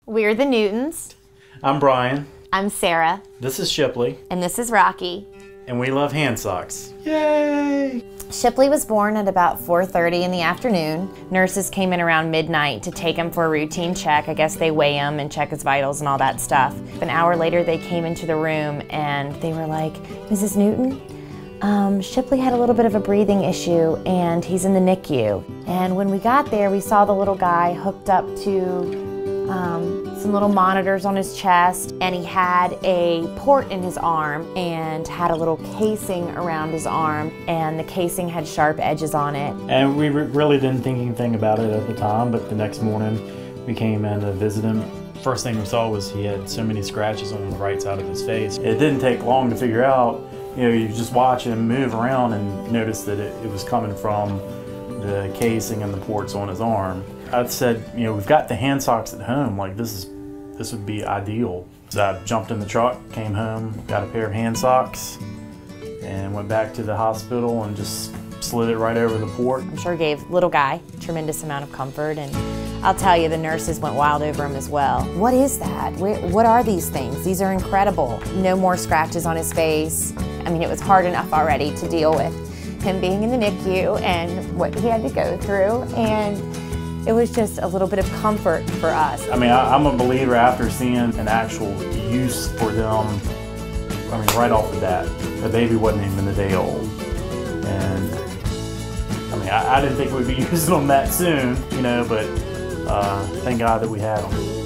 We're the Newtons. I'm Brian. I'm Sarah. This is Shipley. And this is Rocky. And we love Handsocks. Yay! Shipley was born at about 4:30 in the afternoon. Nurses came in around midnight to take him for a routine check. I guess they weigh him and check his vitals and all that stuff. An hour later, they came into the room and they were like, Mrs. Newton, Shipley had a little bit of a breathing issue and he's in the NICU. And when we got there, we saw the little guy hooked up to some little monitors on his chest, and he had a port in his arm and had a little casing around his arm, and the casing had sharp edges on it. And we really didn't think anything about it at the time, but the next morning we came in to visit him. First thing we saw was he had so many scratches on the right side of his face. It didn't take long to figure out, you just watch him move around and notice that it was coming from the casing and the ports on his arm. I said, we've got the Handsocks at home, like this would be ideal. So I jumped in the truck, came home, got a pair of Handsocks, and went back to the hospital and just slid it right over the port. I'm sure gave little guy a tremendous amount of comfort, and I'll tell you, the nurses went wild over him as well. What is that? What are these things? These are incredible. No more scratches on his face. I mean, it was hard enough already to deal with him being in the NICU and what he had to go through, and it was just a little bit of comfort for us. I mean, I'm a believer after seeing an actual use for them. I mean, right off the bat, the baby wasn't even a day old. And I mean, I didn't think we'd be using them that soon, but thank God that we had them.